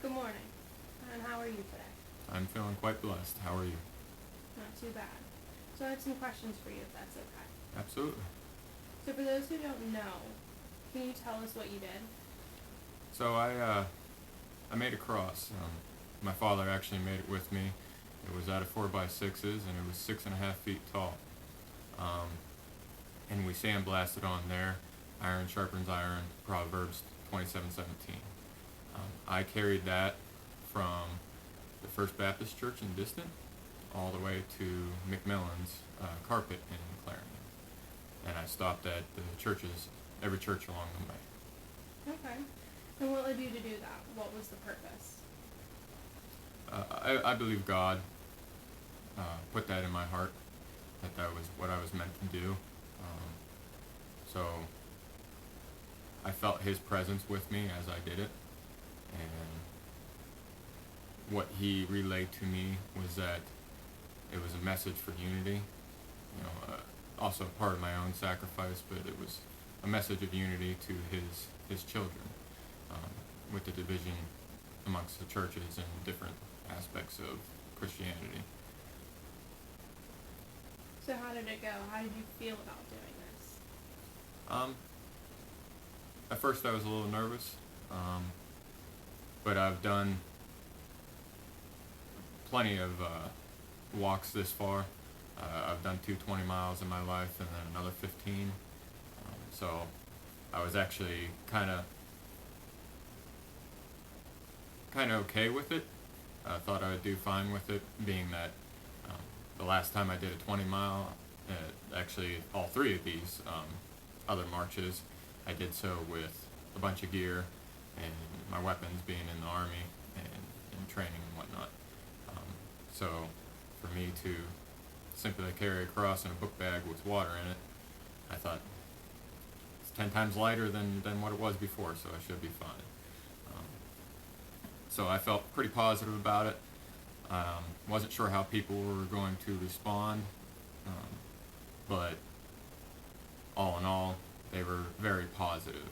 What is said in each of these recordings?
Good morning. And how are you today? I'm feeling quite blessed. How are you? Not too bad. So I have some questions for you if that's okay. Absolutely. So for those who don't know, can you tell us what you did? So I made a cross. My father actually made it with me. It was out of 4x6s and it was 6.5 feet tall. Um, and we sandblasted on there. Iron sharpens iron. Proverbs 27:17. I carried that from the First Baptist Church in Distant all the way to McMillan's Carpet in Clarendon. And I stopped at the churches, every church along the way. Okay. And what led you to do that? What was the purpose? I believe God put that in my heart, that was what I was meant to do. So I felt His presence with me as I did it, and what He relayed to me was that it was a message for unity. Also part of my own sacrifice, but it was a message of unity to His children, with the division amongst the churches and different aspects of Christianity. So how did it go? How did you feel about doing this? Um, at first, I was a little nervous, but I've done plenty of walks this far. I've done 220 miles in my life and then another 15. So I was actually kind of okay with it. I thought I would do fine with it, being that um, the last time I did a 20 mile, actually all three of these other marches, I did so with a bunch of gear and my weapons being in the Army and training and whatnot. So for me to simply carry a cross and a book bag with water in it, I thought it's 10 times lighter than what it was before, so I should be fine. So I felt pretty positive about it. Wasn't sure how people were going to respond, but all in all, they were very positive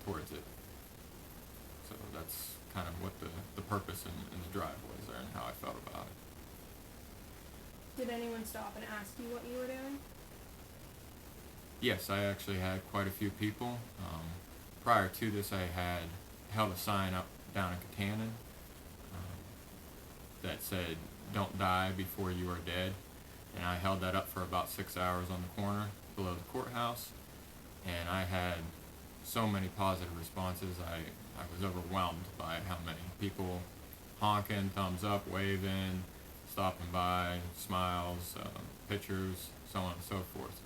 towards it. So that's kind of what the purpose and the drive was there and how I felt about it. Did anyone stop and ask you what you were doing? Yes, I actually had quite a few people. Prior to this, I had held a sign up down in Katanning that said, "Don't die before you are dead." And I held that up for about 6 hours on the corner below the courthouse. And I had so many positive responses. I was overwhelmed by how many people honking, thumbs up, waving, stopping by, smiles, pictures, so on and so forth.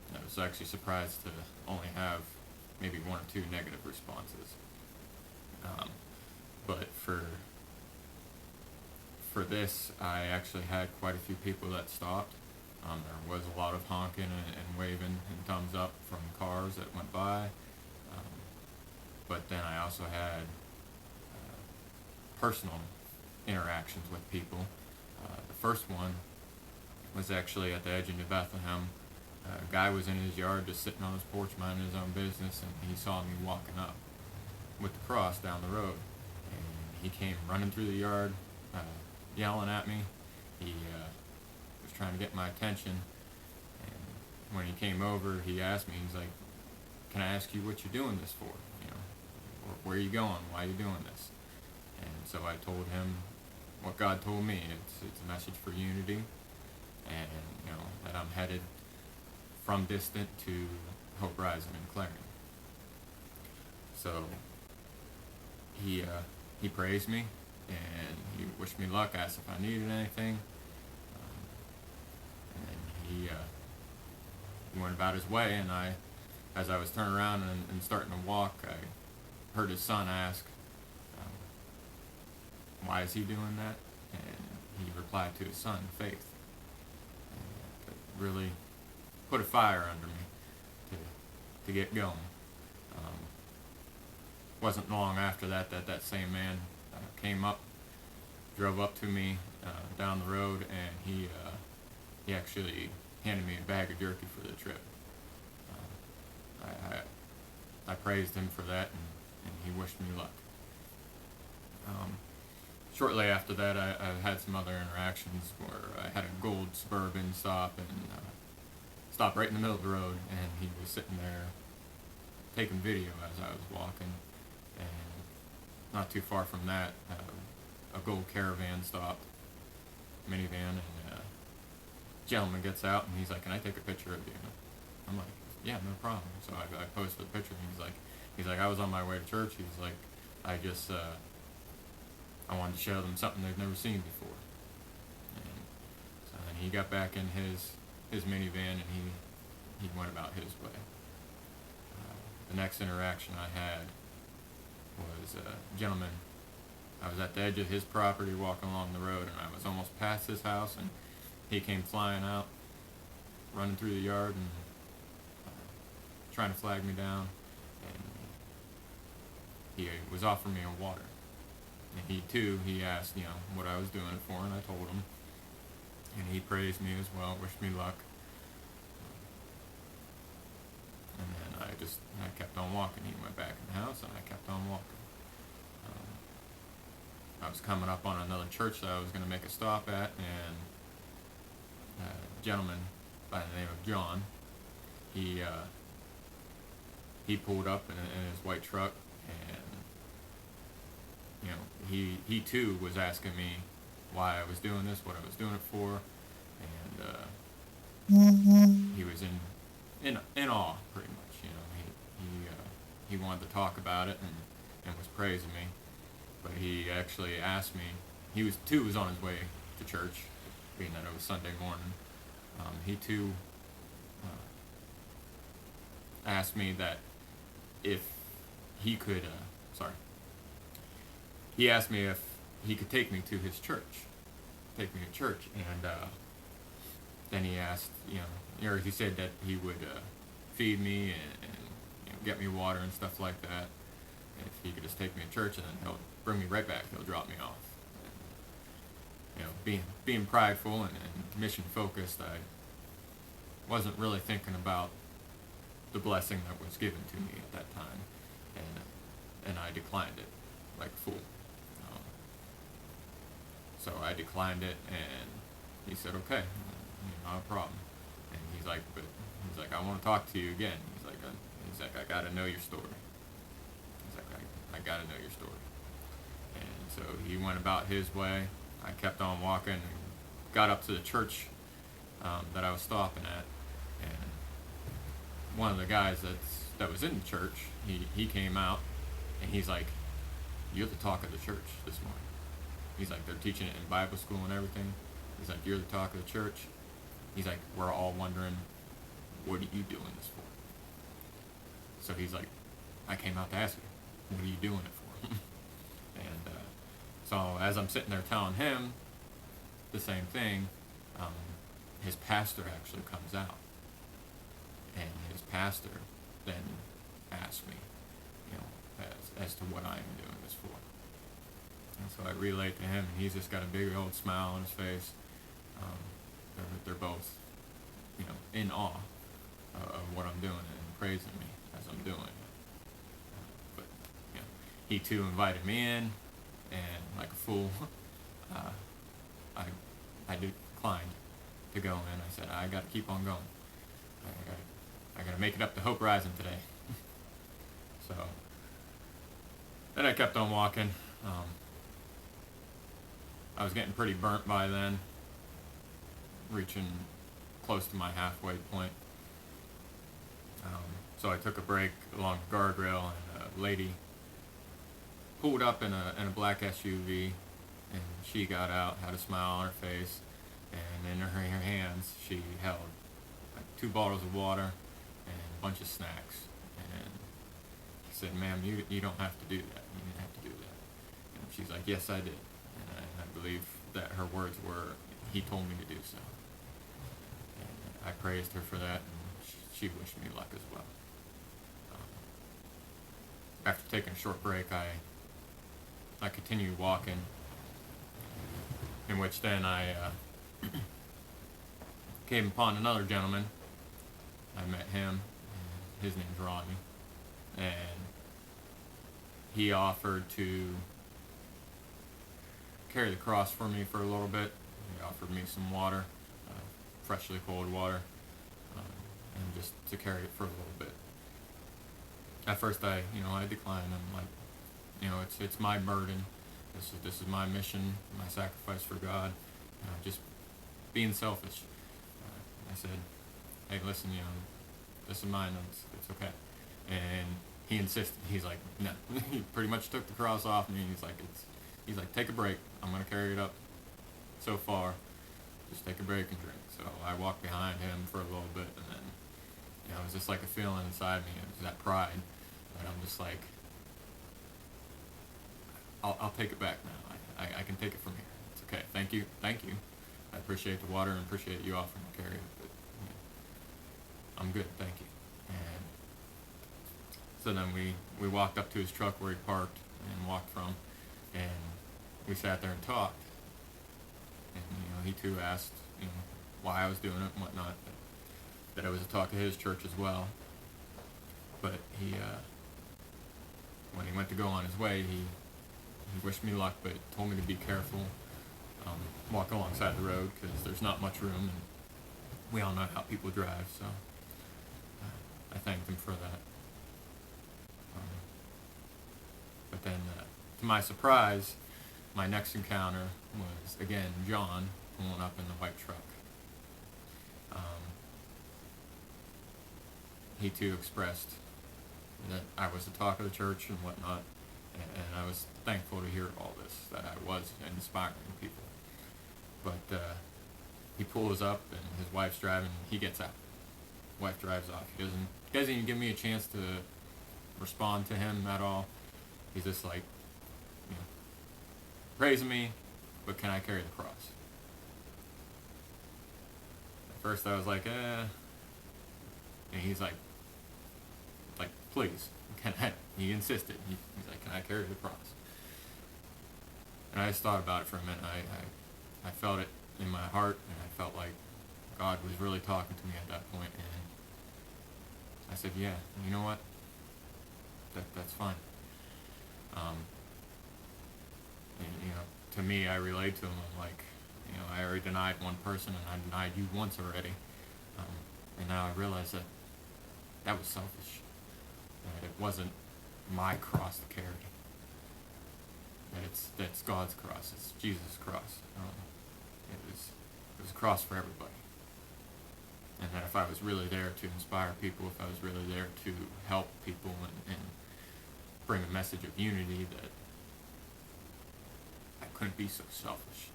And I was actually surprised to only have maybe one or two negative responses. But for this, I actually had quite a few people that stopped. There was a lot of honking and waving and thumbs up from cars that went by. But then I also had personal interactions with people. The first one was actually at the edge of New Bethlehem. A guy was in his yard just sitting on his porch minding his own business, and he saw me walking up with the cross down the road. And he came running through the yard, yelling at me. He was trying to get my attention. And when he came over, he asked me, he's like, "Can I ask you what you're doing this for? Where are you going? Why are you doing this?" And so I told him what God told me. It's a message for unity, and that I'm headed from Distant to Hope Rising in Clarendon. So he praised me and he wished me luck, asked if I needed anything, and he went about his way. And as I was turning around and starting to walk, I heard his son ask, "Why is he doing that?" And he replied to his son, "Faith." And it really put a fire under me to get going. Wasn't long after that same man came up, drove up to me down the road, and he actually handed me a bag of jerky for the trip. I praised him for that, and he wished me luck. shortly after that, I had some other interactions where I had a gold Suburban stop and stopped right in the middle of the road, and he was sitting there taking video as I was walking, and not too far from that, a gold Caravan stopped, minivan, and gentleman gets out and he's like, "Can I take a picture of you?" I'm like, "Yeah, no problem." So I posted a picture, and he's like, "I was on my way to church." He's like, "I just I wanted to show them something they've never seen before." And so then he got back in his minivan and he went about his way. The next interaction I had was a gentleman. I was at the edge of his property walking along the road, and I was almost past his house, and he came flying out, running through the yard, and trying to flag me down. And he was offering me a water. And he asked, what I was doing it for, and I told him. And he praised me as well, wished me luck. And then I kept on walking. He went back in the house, and I kept on walking. I was coming up on another church that I was going to make a stop at, and a gentleman by the name of John, he pulled up in his white truck, and he too was asking me why I was doing this, what I was doing it for, and he was in awe pretty much. He wanted to talk about it and was praising me. But he actually asked me, he was on his way to church, being that it was Sunday morning. He too asked me that if he could, he asked me if he could take me to his church, and then he asked, or he said that he would feed me and get me water and stuff like that. If he could just take me to church, and then he'll bring me right back. He'll drop me off. And, being prideful and mission focused, I wasn't really thinking about the blessing that was given to me at that time, and I declined it like a fool. So I declined it, and he said, "Okay, not a problem." And he's like, "I want to talk to you again." He's like, "I got to know your story." I got to know your story. And so he went about his way. I kept on walking and got up to the church that I was stopping at. And one of the guys that was in the church, he came out, and he's like, "You're the talk of the church this morning." He's like, "They're teaching it in Bible school and everything." He's like, "You're the talk of the church." He's like, "We're all wondering, what are you doing this for?" So he's like, "I came out to ask you, what are you doing it for?" And so as I'm sitting there telling him the same thing, his pastor actually comes out, and his pastor then asks me, as to what I am doing this for. And so I relate to him, and he's just got a big old smile on his face. They're both, in awe of what I'm doing and praising me as I'm doing it. But he too invited me in, and like a fool, I declined to go in. I said, "I got to keep on going. I got to make it up to Hope Rising today." So then I kept on walking. I was getting pretty burnt by then, reaching close to my halfway point. So I took a break along the guardrail, and a lady pulled up in a black SUV, and she got out, had a smile on her face, and in her hands she held like 2 bottles of water and a bunch of snacks. And she said, "Ma'am, you don't have to do that. You didn't have to do that." And she's like, "Yes, I did." And I believe that her words were, "He told me to do so." And I praised her for that, and she wished me luck as well. After taking a short break, I continued walking, in which then I came upon another gentleman. I met him. His name's Ronnie, and he offered to carry the cross for me for a little bit. He offered me some water, freshly cold water, and just to carry it for a little bit. At first, I declined. I'm like, it's my burden. This is my mission, my sacrifice for God. Just being selfish. I said, hey, listen, this is mine. It's okay. And he insisted. He's like, no. He pretty much took the cross off me. He's like, take a break. I'm gonna carry it up so far. Just take a break and drink. So I walked behind him for a little bit, and then, it was just like a feeling inside me. It was that pride. And I'm just like, I'll take it back now. I can take it from here. It's okay. Thank you. I appreciate the water and appreciate you offering to carry it, but I'm good. Thank you. And so then we walked up to his truck where he parked and walked from, and we sat there and talked. And he too asked why I was doing it and whatnot. That I was to talk to his church as well. But he when he went to go on his way, he wished me luck, but told me to be careful, walk alongside the road because there's not much room, and we all know how people drive. So I thanked him for that. But then, to my surprise, my next encounter was again John pulling up in the white truck. He too expressed that I was the talk of the church and whatnot, and I was thankful to hear all this, that I was inspiring people. But he pulls up, and his wife's driving. He gets out. Wife drives off. He doesn't even give me a chance to respond to him at all. He's just like, praising me, but can I carry the cross? At first I was like, and he's like, please, can I? He insisted. He's like, can I carry the cross? And I just thought about it for a minute. I felt it in my heart, and I felt like God was really talking to me at that point, and I said, yeah, you know what? That's fine. And, to me, I relayed to him, I'm like, I already denied one person, and I denied you once already. And now I realize that was selfish. That it wasn't my cross to carry. That's God's cross. It's Jesus' cross. It was a cross for everybody. And that if I was really there to inspire people, if I was really there to help people and bring a message of unity, that I couldn't be so selfish,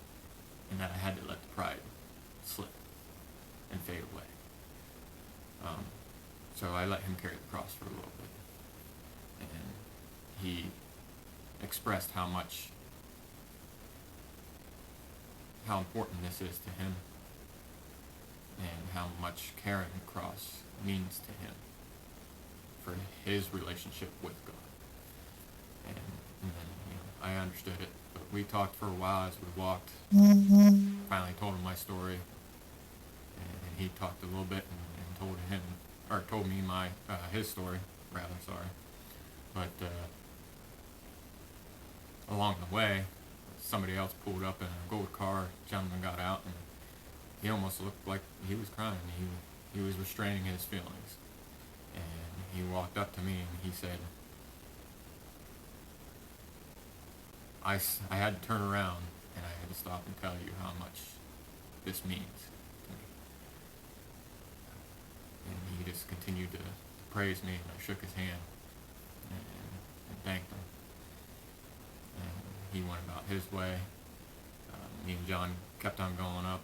and that I had to let the pride slip and fade away. So I let him carry the cross for a little bit, and he expressed how important this is to him, and how much carrying the cross means to him for his relationship with God. And then, I understood it, but we talked for a while as we walked. Finally told him my story, and he talked a little bit and told me his story, rather, sorry. But along the way, somebody else pulled up in a gold car. A gentleman got out, and he almost looked like he was crying. He was restraining his feelings, and he walked up to me and he said, I had to turn around and I had to stop and tell you how much this means to me. And he just continued to praise me, and I shook his hand and thanked him. And he went about his way. Me and John kept on going up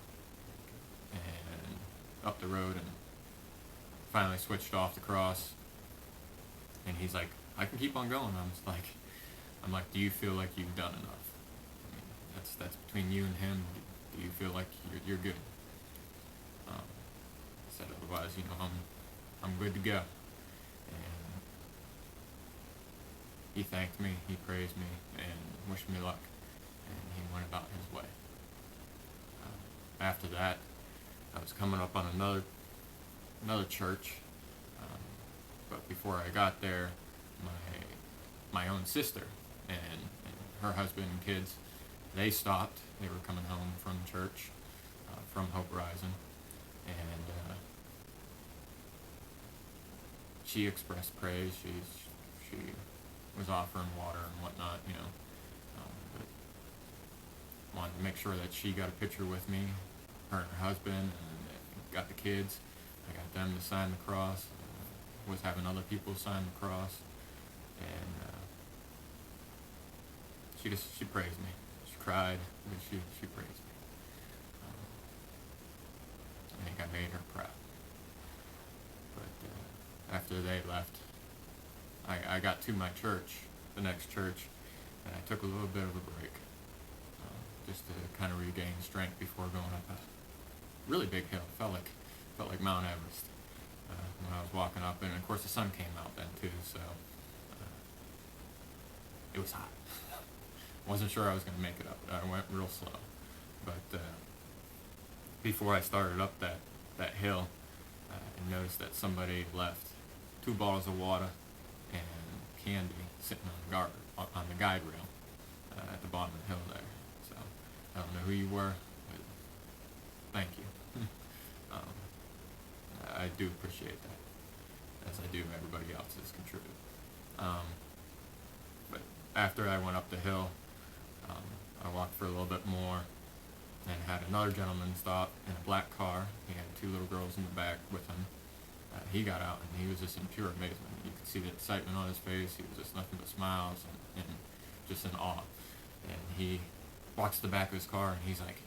the road, and finally switched off the cross. And he's like, I can keep on going. I'm like, do you feel like you've done enough? I mean, that's between you and him. Do you feel like you're good? I said, otherwise, I'm good to go. And he thanked me, he praised me, and wished me luck, and he went about his way. After that, I was coming up on another church, but before I got there, my own sister and her husband and kids they stopped. They were coming home from church, from Hope Rising, and she expressed praise. She was offering water and whatnot, but wanted to make sure that she got a picture with me, her and her husband, and got the kids. I got them to sign the cross. Was having other people sign the cross, and she praised me. She cried, but she praised me. I think I made her proud. But after they left, I got to my church, the next church, and I took a little bit of a break, just to kind of regain strength before going up a really big hill. Felt like Mount Everest when I was walking up, and of course the sun came out then too, so it was hot. Wasn't sure I was going to make it up. I went real slow, but before I started up that hill, I noticed that somebody left 2 bottles of water and candy sitting on the guide rail at the bottom of the hill there. So I don't know who you were, but thank you. I do appreciate that, as I do everybody else that's contributed. But after I went up the hill, I walked for a little bit more and had another gentleman stop in a black car. He had 2 little girls in the back with him. He got out and he was just in pure amazement. You could see the excitement on his face. He was just nothing but smiles and just in awe. And he walks to the back of his car and he's like,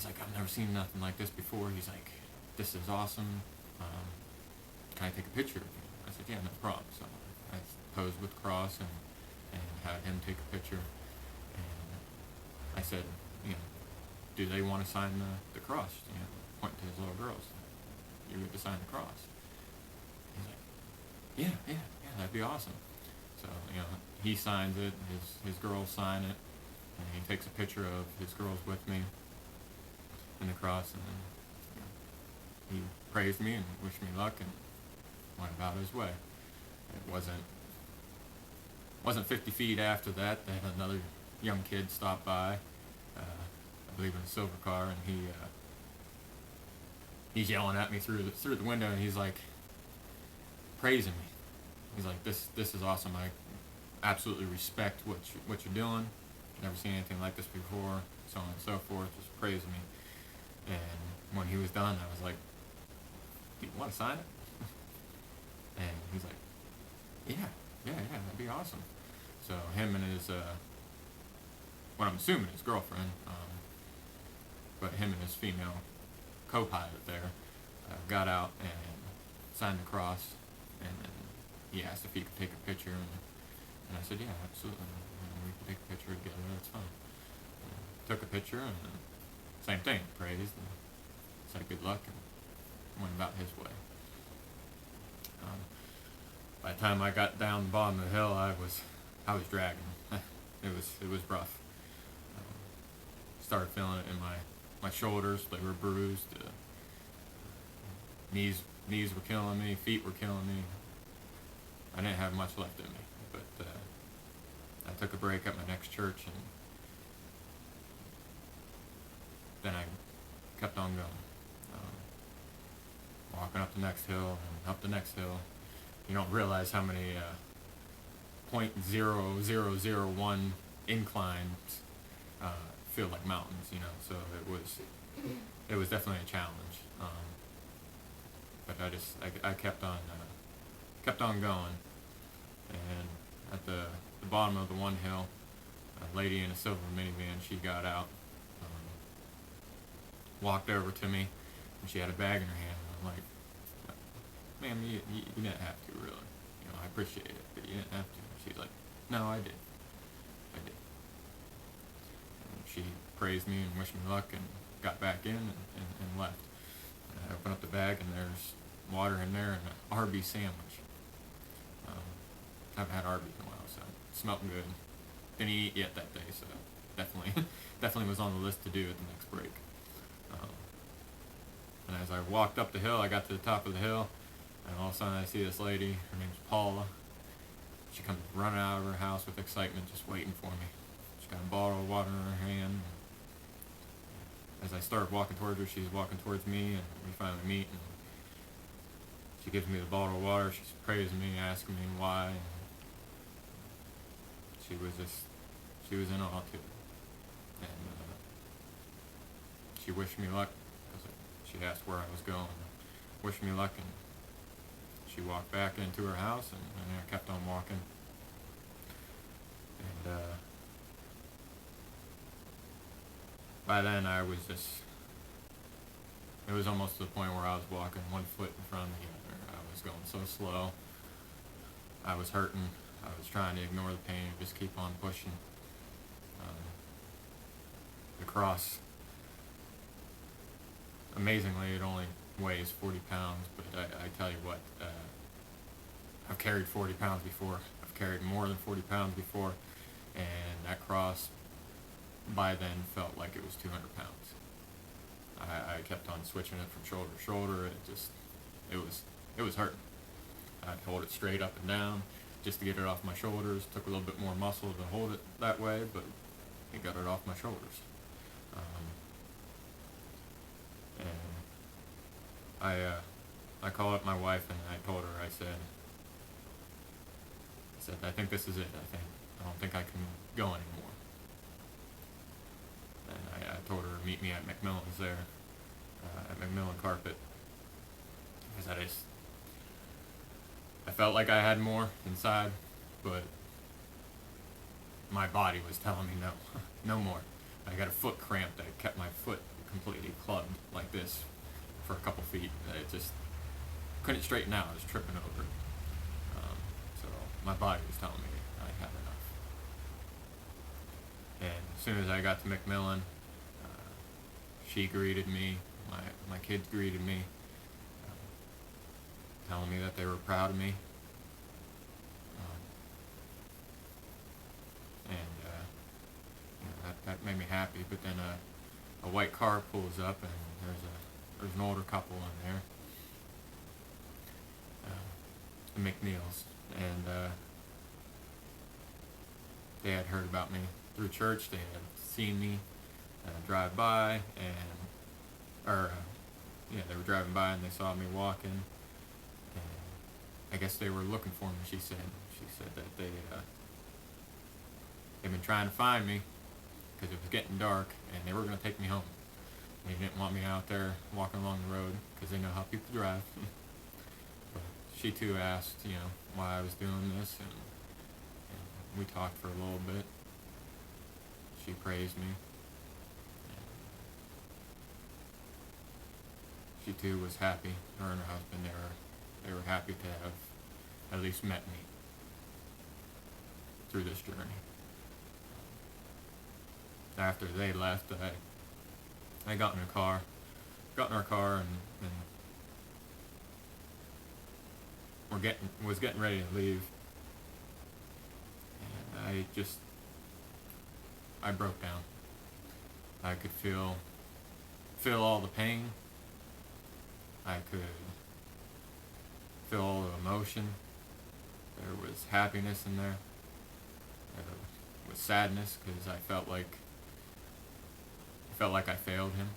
I've never seen nothing like this before. He's like, this is awesome. Can I take a picture of you? I said, yeah, no problem. So I posed with the cross and had him take a picture. And I said, do they want to sign the cross? Pointing to his little girls. You get to sign the cross. He's like, yeah, that'd be awesome. So, he signs it, his girls sign it, and he takes a picture of his girls with me in the cross, and then he praised me and wished me luck and went about his way. It wasn't 50 feet after that another young kid stopped by, I believe in a silver car, and he's yelling at me through the window, and he's like praising me. He's like, this is awesome. I absolutely respect what you're doing. Never seen anything like this before, so on and so forth, just praising me. And when he was done, I was like, do you want to sign it? And he's like, yeah, that'd be awesome. So him and his, what I'm assuming his girlfriend, but him and his female co-pilot there, got out and signed the cross, and then he asked if he could take a picture, and I said, yeah, absolutely, we can take a picture together, that's fine. Took a picture, and then same thing, praised, and said good luck, and went about his way. By the time I got down the bottom of the hill, I was dragging. It was rough. Started feeling it in my shoulders. They were bruised. Knees were killing me. Feet were killing me. I didn't have much left in me. But I took a break at my next church, and then I kept on going. Walking up the next hill and up the next hill. You don't realize how many 0.0001 inclines feel like mountains, so it was definitely a challenge. But I kept on going, and at the bottom of the one hill, a lady in a silver minivan, she got out, walked over to me, and she had a bag in her hand. I'm like, ma'am, you didn't have to, really. I appreciate it, but you didn't have to. She's like, no, I did. And she praised me and wished me luck and got back in and left. And I opened up the bag, and there's water in there and an Arby's sandwich. I haven't had Arby's in a while, so it smelled good. Didn't eat yet that day, so definitely was on the list to do at the next break. And as I walked up the hill, I got to the top of the hill, and all of a sudden I see this lady. Her name's Paula. She comes running out of her house with excitement, just waiting for me. She's got a bottle of water in her hand. As I started walking towards her, she's walking towards me, and we finally meet. And she gives me the bottle of water. She's praising me, asking me why. And she was in awe too. And she wished me luck because she asked where I was going. Wished me luck, and she walked back into her house, and I kept on walking. And by then I was just, it was almost to the point where I was walking one foot in front of the other. I was going so slow. I was hurting. I was trying to ignore the pain and just keep on pushing. The cross, amazingly, it only weighs 40 pounds, but I tell you what, I've carried 40 pounds before. I've carried more than 40 pounds before, and that cross by then felt like it was 200 pounds. I kept on switching it from shoulder to shoulder. It was hurting. I'd hold it straight up and down just to get it off my shoulders. Took a little bit more muscle to hold it that way, but it got it off my shoulders. And I called up my wife and I told her, I said, I think this is it. I don't think I can go anymore. And I told her to meet me at McMillan's there, at McMillan Carpet, because I felt like I had more inside, but my body was telling me no, no more. I got a foot cramp that kept my foot completely clubbed like this for a couple feet. It just couldn't straighten out. I was tripping over it. So my body was telling me I had enough. And as soon as I got to McMillan, she greeted me. My kids greeted me, telling me that they were proud of me. That made me happy. But then a white car pulls up, and there's an older couple in there, the McNeils, and they had heard about me through church. They had seen me drive by, they were driving by and they saw me walking, and I guess they were looking for me. She said that they've been trying to find me because it was getting dark, and they were going to take me home. They didn't want me out there walking along the road because they know how people drive. But she too asked, why I was doing this, and we talked for a little bit. She praised me. She too was happy. Her and her husband, they were happy to have at least met me through this journey. After they left, I got in our car, and was getting ready to leave, and I broke down. I could feel all the pain. I could feel all the emotion. There was happiness in there. There was sadness because I felt like I failed him.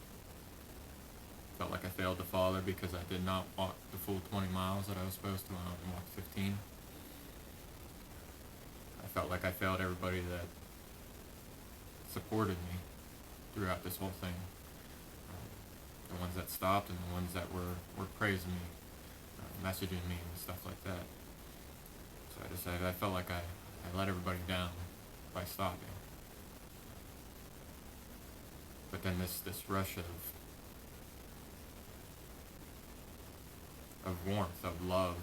Felt like I failed the Father because I did not walk the full 20 miles that I was supposed to. I only walked 15. I felt like I failed everybody that supported me throughout this whole thing. The ones that stopped and the ones that were praising me, messaging me and stuff like that. So I decided I felt like I let everybody down by stopping. But then this rush of warmth, of love,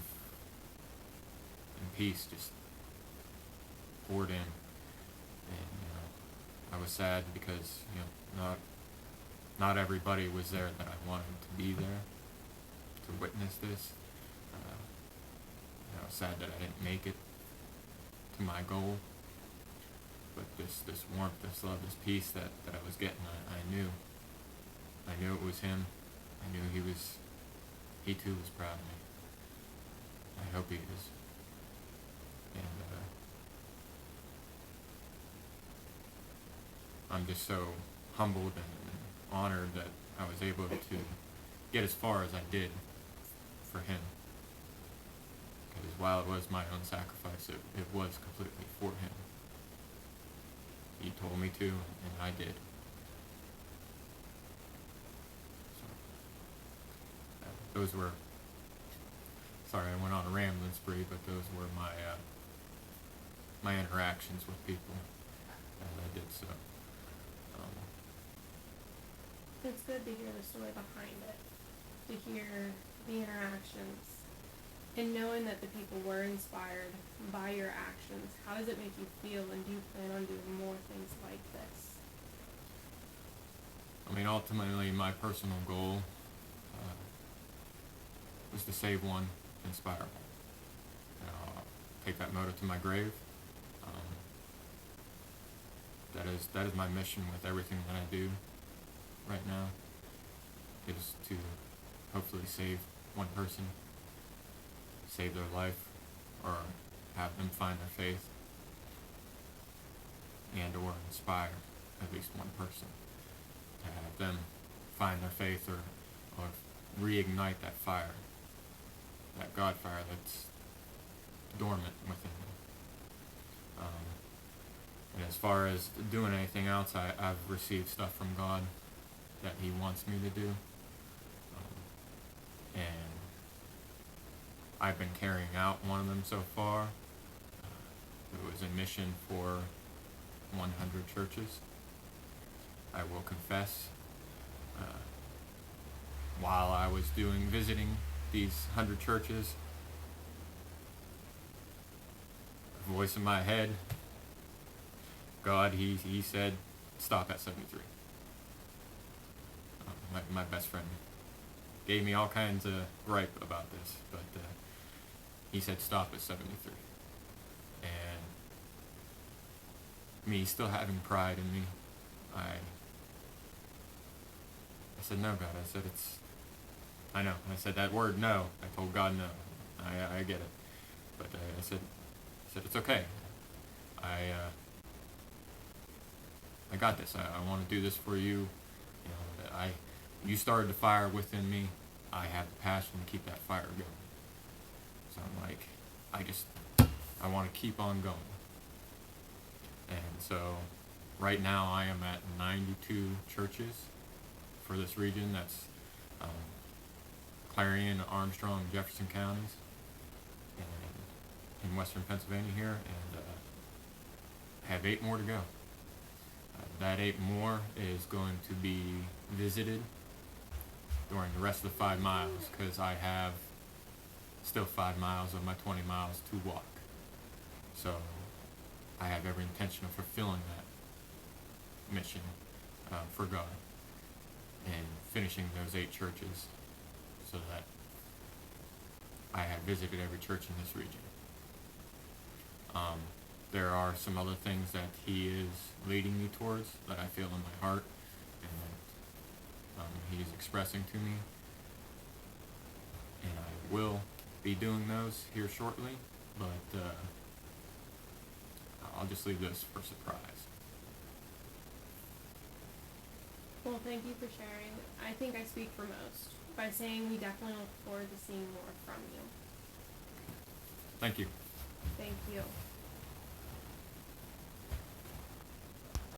and peace just poured in. And I was sad because not everybody was there that I wanted to be there to witness this. I was sad that I didn't make it to my goal. But this warmth, this love, this peace that I was getting, I knew it was him. I knew he too was proud of me. I hope he is. And I'm just so humbled and honored that I was able to get as far as I did for him. Because while it was my own sacrifice, it was completely for him. He told me to, and I did. So, those were, sorry I went on a rambling spree, but those were my interactions with people as I did so. It's good to hear the story behind it, to hear the interactions, and knowing that the people were inspired by your actions. How does it make you feel, and do you plan on doing more things like this? I mean, ultimately, my personal goal was to save one, inspire one. I'll take that motto to my grave. That is my mission with everything that I do right now, is to hopefully save one person, save their life, or have them find their faith, and or inspire at least one person to have them find their faith, or reignite that fire, that God fire that's dormant within them. And as far as doing anything else, I've received stuff from God that He wants me to do. And I've been carrying out one of them so far. It was a mission for 100 churches. I will confess, while I was visiting these 100 churches, a voice in my head, God, he said, stop at 73. My best friend gave me all kinds of gripe about this, but he said stop at 73. And me still having pride in me, I said, no, God. I said, I know. I said that word, no. I told God no. I get it. But I said, it's okay. I got this. I want to do this for you. You started the fire within me. I have the passion to keep that fire going. So I'm like, I want to keep on going. And so right now I am at 92 churches for this region. That's Clarion, Armstrong, Jefferson counties, and in western Pennsylvania here, and I have 8 more to go. That 8 more is going to be visited during the rest of the 5 miles, because I have still 5 miles of my 20 miles to walk. So I have every intention of fulfilling that mission for God and finishing those 8 churches, so that I have visited every church in this region. There are some other things that He is leading me towards that I feel in my heart, and that He is expressing to me, and I will be doing those here shortly, but I'll just leave this for surprise. Well, thank you for sharing. I think I speak for most by saying we definitely look forward to seeing more from you. Thank you. Thank you.